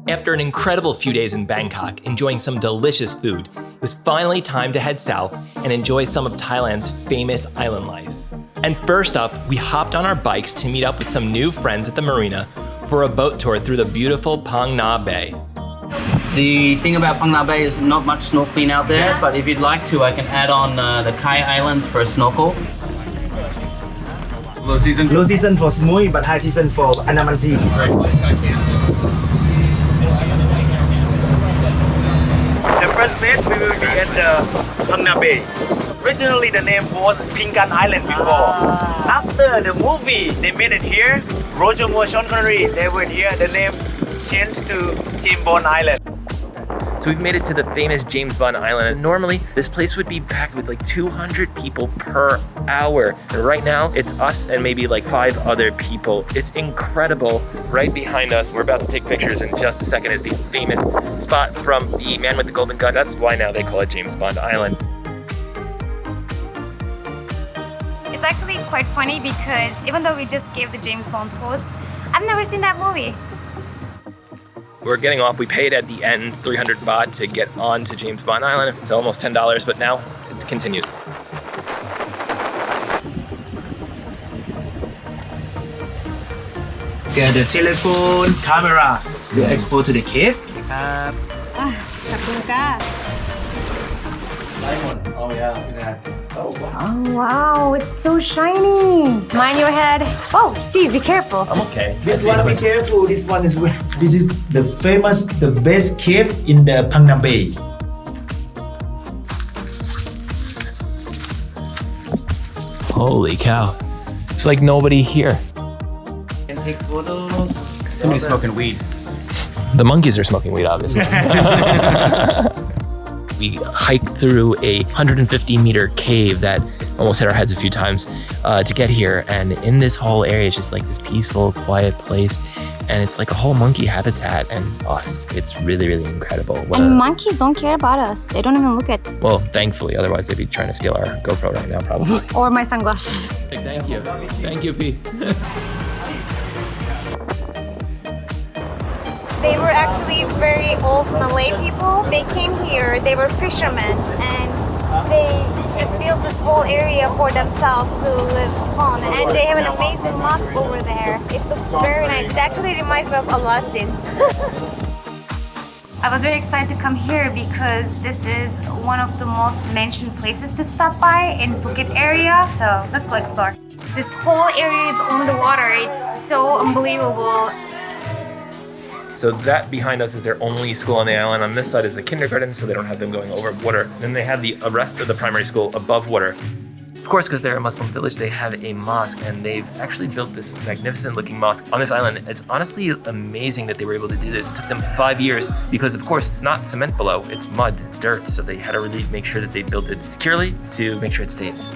After an incredible few days in Bangkok, enjoying some delicious food, it was finally time to head south and enjoy some of Thailand's famous island life. And first up, we hopped on our bikes to meet up with some new friends at the marina for a boat tour through the beautiful Phang Nha Bay. The thing about Phang Nha Bay is not much snorkeling out there, but if you'd like to, I can add on the Khai Islands for a snorkel. Low season? Low season for Samui, but high season for Anamanti. The first base we will be at the Phang Nha Bay. Originally the name was Pinkan Island before. After the movie they made it here, Roger Moore, Sean Connery, they were here, the name changed to James Bond Island. So we've made it to the famous James Bond Island. And normally this place would be packed with like 200 people per hour. And right now it's us and maybe like 5 other people. It's incredible. Right behind us, we're about to take pictures in just a second, is the famous spot from The Man with the Golden Gun. That's why now they call it James Bond Island. It's actually quite funny because even though we just gave the James Bond pose, I've never seen that movie. We're getting off. We paid at the end 300 baht to get on to James Bond Island. It's almost $10, but now it continues. Get the telephone, camera to export to the cave. Diamond. Oh yeah, look at that. Oh wow. Oh wow, it's so shiny. Mind your head. Oh, Steve, be careful. I'm okay. This one, be careful. This one is this is the famous, the best cave in the Phang Nha Bay. Holy cow. It's like nobody here. Can take photos. Somebody's smoking weed. The monkeys are smoking weed, obviously. We hiked through a 150-meter cave that almost hit our heads a few times to get here. And in this whole area, it's just like this peaceful, quiet place. And it's like a whole monkey habitat and us. It's really, really incredible. And monkeys don't care about us. They don't even look at us. Well, thankfully, otherwise they'd be trying to steal our GoPro right now, probably. Or my sunglasses. Thank you. Thank you, P. They were actually very old Malay people. They came here, they were fishermen, and they just built this whole area for themselves to live on. And they have an amazing mosque over there. It looks very nice. It actually reminds me of Aladdin. I was very excited to come here because this is one of the most mentioned places to stop by in Phuket area. So let's go explore. This whole area is on the water. It's so unbelievable. So that behind us is their only school on the island. On this side is the kindergarten, so they don't have them going over water. Then they have the rest of the primary school above water. Of course, because they're a Muslim village, they have a mosque, and they've actually built this magnificent looking mosque on this island. It's honestly amazing that they were able to do this. It took them 5 years because, of course, it's not cement below, it's mud, it's dirt. So they had to really make sure that they built it securely to make sure it stays.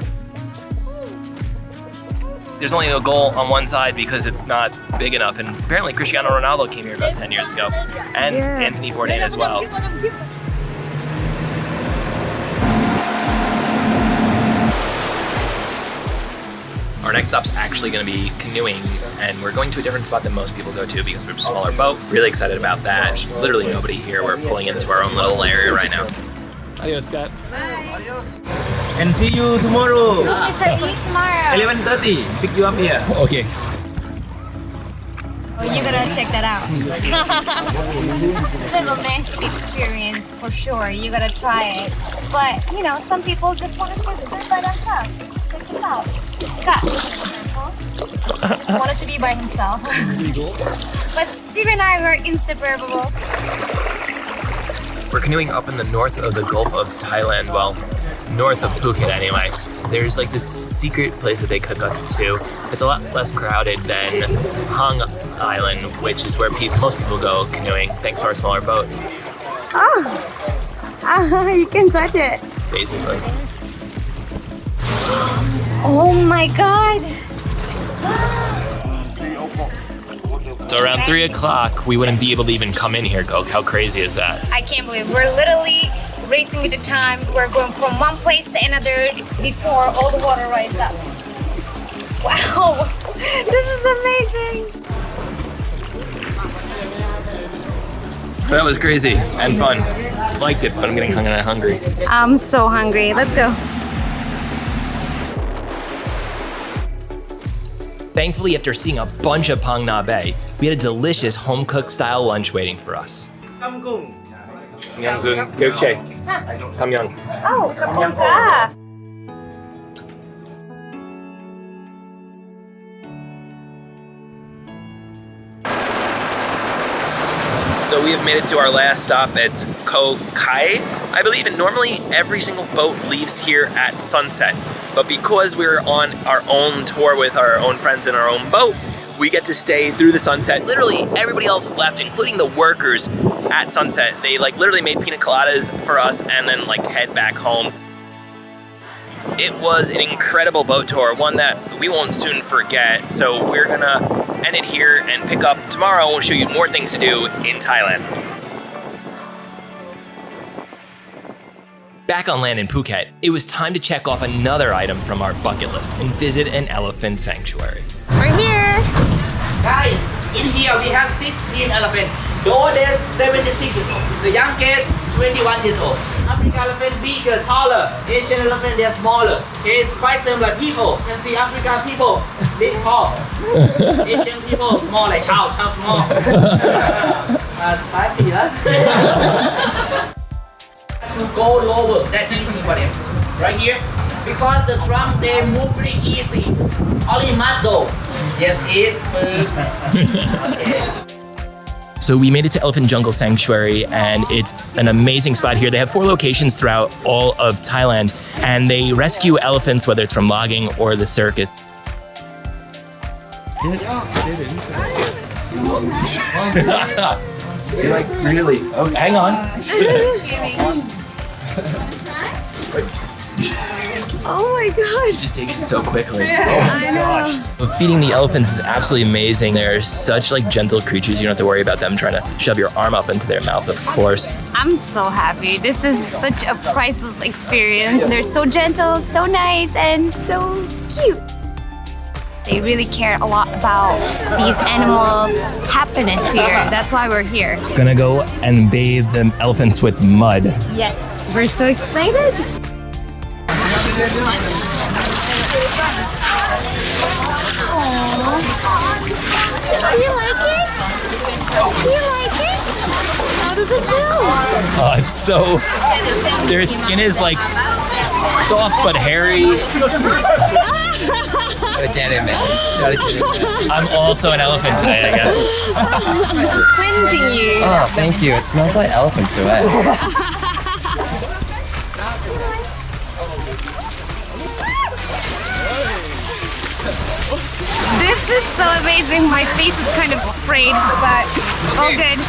There's only a goal on one side because it's not big enough, and apparently Cristiano Ronaldo came here about 10 years ago, and Anthony Bourdain as well. Our next stop's actually going to be canoeing, and we're going to a different spot than most people go to because we're a smaller boat. Really excited about that. There's literally nobody here. We're pulling into our own little area right now. Adios, Scott. Bye. Adios. And see you tomorrow. It's our eat tomorrow. 11:30. Pick you up here. Okay. Oh, you gotta check that out. It's a romantic experience for sure. You gotta try it. But, you know, some people just want to do it by themselves. Check it out. Scott, just wanted to be by himself. But Steve and I were inseparable. We're canoeing up in the north of the Gulf of Thailand, well, north of Phuket anyway. There's like this secret place that they took us to. It's a lot less crowded than Hang Island, which is where most people go canoeing, thanks to our smaller boat. Oh, you can touch it. Basically. Oh my God. So around 3 o'clock, we wouldn't be able to even come in here, Gok. How crazy is that? I can't believe we're literally racing with the time. We're going from one place to another before all the water rises up. Wow, this is amazing. That was crazy and fun. Liked it, but I'm getting hungry. I'm so hungry. Let's go. Thankfully, after seeing a bunch of Phang Nha Bay, we had a delicious home-cooked style lunch waiting for us. Kamgung. Myeonggung, Gökçe, Samyang. Oh, kapag ka. So we have made it to our last stop. It's Koh Khai, I believe. And normally every single boat leaves here at sunset. But because we're on our own tour with our own friends in our own boat, we get to stay through the sunset. Literally everybody else left, including the workers at sunset. They like literally made pina coladas for us and then like head back home. It was an incredible boat tour, one that we won't soon forget. So we're gonna end it here and pick up tomorrow. We'll show you more things to do in Thailand. Back on land in Phuket, it was time to check off another item from our bucket list and visit an elephant sanctuary. We're here. Guys, in here we have 16 elephants. The oldest 76 years old. The youngest 21 years old. African elephant bigger, taller. Asian elephant they're smaller. Okay, it's quite similar. People, you can see African people big, tall. Asian people small, like chow small. Spicy, huh? To go lower, that easy for them. Right here, because the trunk they move pretty easy. Only muscle. Yes, eat food. Okay. So we made it to Elephant Jungle Sanctuary, and it's an amazing spot here. They have 4 locations throughout all of Thailand, and they rescue elephants, whether it's from logging or the circus. You're like, really? Oh, hang on. Oh my god. It just takes it so quickly. I know. But feeding the elephants is absolutely amazing. They're such like gentle creatures. You don't have to worry about them trying to shove your arm up into their mouth, of course. I'm so happy. This is such a priceless experience. They're so gentle, so nice, and so cute. They really care a lot about these animals' happiness here. That's why we're here. Gonna go and bathe the elephants with mud. Yes, we're so excited. Do you like it? Do you like it? How does it feel? Oh, it's so... Their skin is like soft but hairy. I'm also an elephant today, I guess. Cleansing you. Oh, thank you. It smells like elephant fillet. This is so amazing. My face is kind of sprayed, but all good.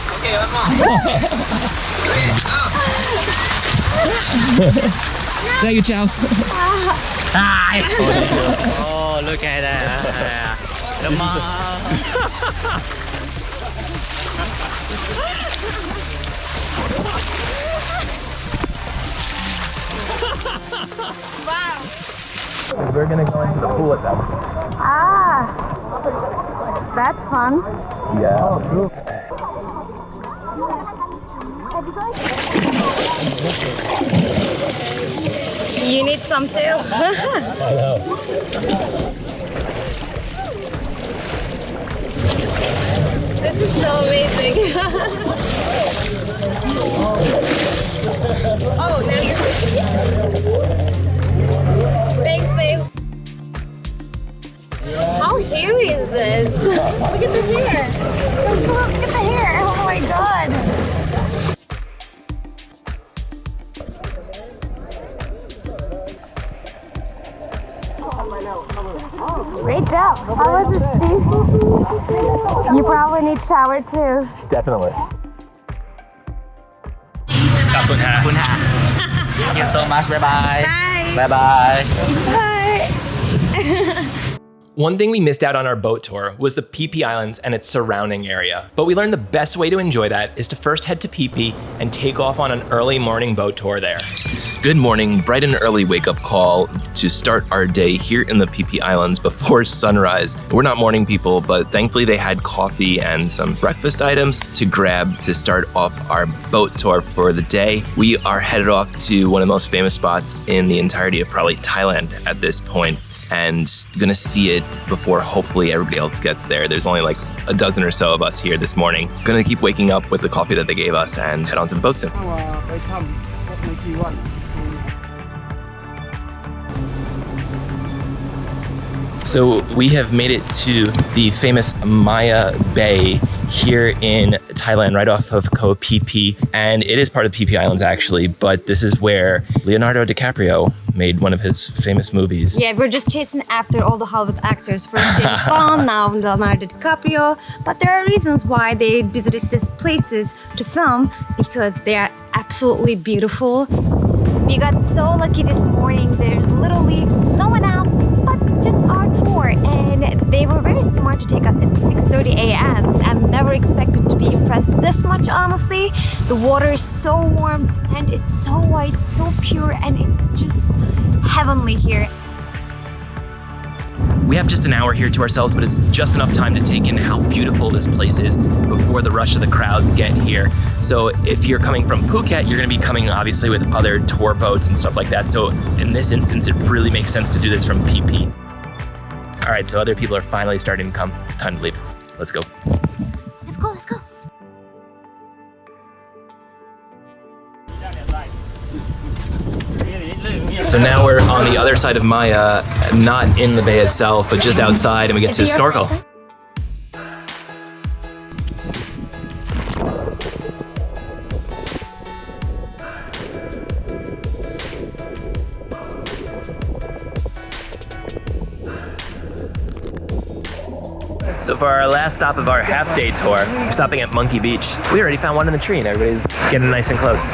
Thank you, Chow. Hi. Oh, look at that. The Wow. We're gonna go into the pool with them. Ah, that's fun. Yeah. You need some too. I know. This is so amazing. Oh, now you're switching. Thanks, babe. How hairy is this? Look at the hair. Look at the hair. Oh my god. Great job. How was it, Steve? You probably need shower too. Definitely. Thank you so much. Bye-bye. Bye. Bye-bye. Bye. One thing we missed out on our boat tour was the Phi Phi Islands and its surrounding area. But we learned the best way to enjoy that is to first head to Phi Phi and take off on an early morning boat tour there. Good morning, bright and early wake-up call to start our day here in the Phi Phi Islands before sunrise. We're not morning people, but thankfully they had coffee and some breakfast items to grab to start off our boat tour for the day. We are headed off to one of the most famous spots in the entirety of probably Thailand at this point, and gonna see it before hopefully everybody else gets there. There's only like a dozen or so of us here this morning. Gonna keep waking up with the coffee that they gave us and head on to the boat soon. So we have made it to the famous Phang Nha Bay here in Thailand, right off of Koh Phi, and it is part of Phi Phi Islands actually, but this is where Leonardo DiCaprio made one of his famous movies. Yeah, we're just chasing after all the Hollywood actors. First James Bond, now Leonardo DiCaprio. But there are reasons why they visited these places to film, because they are absolutely beautiful. We got so lucky this morning. There's literally no one else but just our tour, and they were very smart to take us at 6:30 a.m. I've never expected to be impressed this much, honestly. The water is so warm, the sand is so white, so pure, and it's just heavenly here. We have just an hour here to ourselves, but it's just enough time to take in how beautiful this place is before the rush of the crowds get here. So if you're coming from Phuket, you're gonna be coming obviously with other tour boats and stuff like that. So in this instance, it really makes sense to do this from Phi Phi. All right, so other people are finally starting to come. Time to leave. Let's go. Let's go, let's go. So now we're on the other side of Maya, not in the bay itself, but just outside, and we get to snorkel. So for our last stop of our half-day tour, we're stopping at Monkey Beach. We already found one in the tree, and everybody's getting nice and close.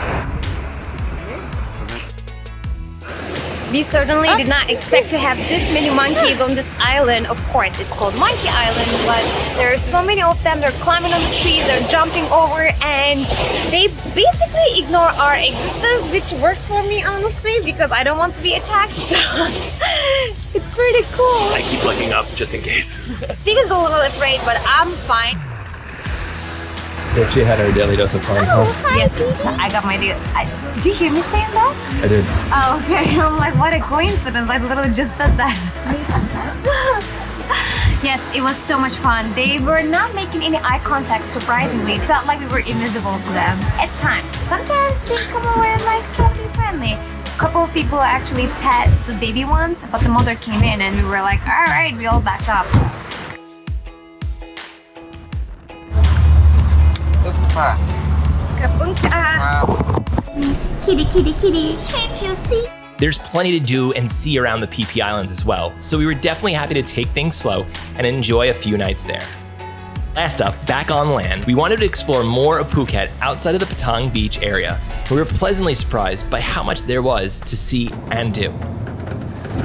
We certainly did not expect to have this many monkeys on this island. Of course, it's called Monkey Island, but there are so many of them. They're climbing on the trees, they're jumping over, and they basically ignore our existence, which works for me, honestly, because I don't want to be attacked. So it's pretty cool. I keep looking up just in case. Steve is a little afraid, but I'm fine. She had her daily dose of fun. Yes, I got my deal. Did you hear me saying that? I did. Oh, okay. I'm like, what a coincidence. I literally just said that. Yes, it was so much fun. They were not making any eye contact, surprisingly. It felt like we were invisible to them at times. Sometimes they come away like totally friendly. A couple of people actually pet the baby ones, but the mother came in and we were like, all right, we all backed up. Kitty, kitty, kitty, can't you see? There's plenty to do and see around the Phi Phi Islands as well, so we were definitely happy to take things slow and enjoy a few nights there. Last up, back on land, we wanted to explore more of Phuket outside of the Patong Beach area. We were pleasantly surprised by how much there was to see and do.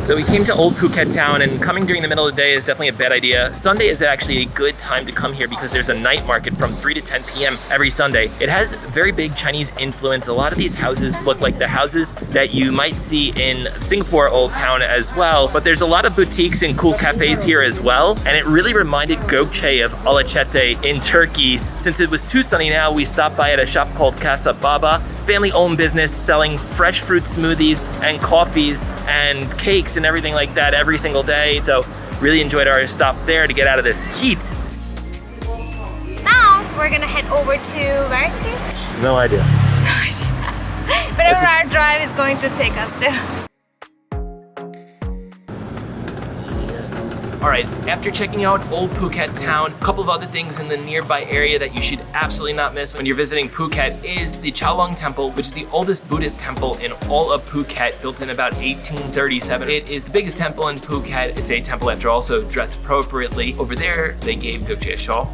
So we came to Old Phuket Town, and coming during the middle of the day is definitely a bad idea. Sunday is actually a good time to come here because there's a night market from 3 to 10 p.m. every Sunday. It has very big Chinese influence. A lot of these houses look like the houses that you might see in Singapore Old Town as well, but there's a lot of boutiques and cool cafes here as well, and it really reminded Gökçe of Alaçatı in Turkey. Since it was too sunny now, we stopped by at a shop called Casa Baba. It's a family-owned business selling fresh fruit smoothies and coffees and cakes and everything like that every single day. So really enjoyed our stop there to get out of this heat. Now we're gonna head over to where, Steve? No idea. Wherever our drive is going to take us to. All right, after checking out Old Phuket Town, a couple of other things in the nearby area that you should absolutely not miss when you're visiting Phuket is the Chalong Temple, which is the oldest Buddhist temple in all of Phuket, built in about 1837. It is the biggest temple in Phuket. It's a temple after also dressed appropriately. Over there, they gave Gökçe a shawl.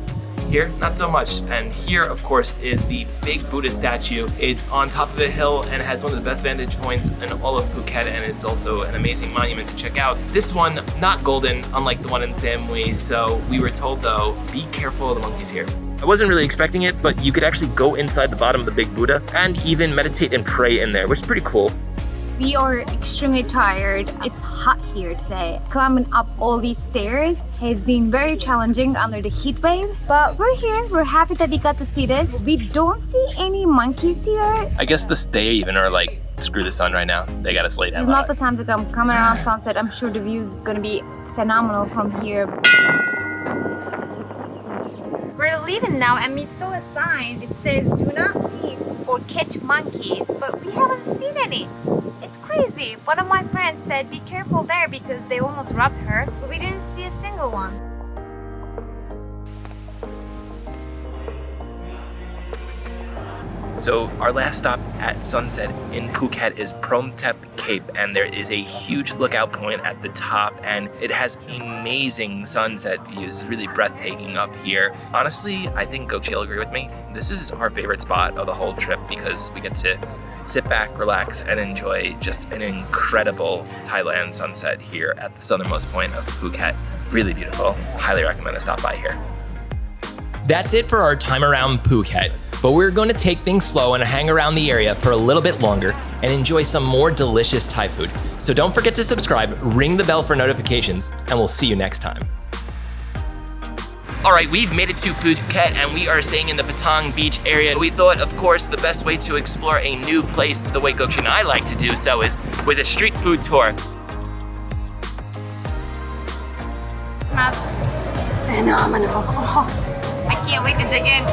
Here, not so much. And here, of course, is the big Buddha statue. It's on top of a hill and has one of the best vantage points in all of Phuket, and it's also an amazing monument to check out. This one, not golden, unlike the one in Samui, so we were told, though, be careful of the monkeys here. I wasn't really expecting it, but you could actually go inside the bottom of the big Buddha and even meditate and pray in there, which is pretty cool. We are extremely tired. It's hot here today. Climbing up all these stairs has been very challenging under the heat wave. But we're here. We're happy that we got to see this. We don't see any monkeys here. I guess they even are like, screw the sun right now. They got us late. It's not the time to come. Coming around sunset, I'm sure the views is gonna be phenomenal from here. We're leaving now and we saw a sign. It says, do not leave or catch monkeys, but we haven't seen any. It's crazy. One of my friends said, be careful there because they almost robbed her, but we didn't see a single one. So our last stop at sunset in Phuket is Phromtep Cape, and there is a huge lookout point at the top, and it has amazing sunset views, really breathtaking up here. Honestly, I think Gökçe will agree with me. This is our favorite spot of the whole trip because we get to sit back, relax, and enjoy just an incredible Thailand sunset here at the southernmost point of Phuket. Really beautiful. Highly recommend a stop by here. That's it for our time around Phuket, but we're going to take things slow and hang around the area for a little bit longer and enjoy some more delicious Thai food. So don't forget to subscribe, ring the bell for notifications, and we'll see you next time. All right, we've made it to Phuket and we are staying in the Patong Beach area. We thought, of course, the best way to explore a new place the way Gökçe and I like to do so is with a street food tour. Smells phenomenal. Oh, I can't wait to dig in.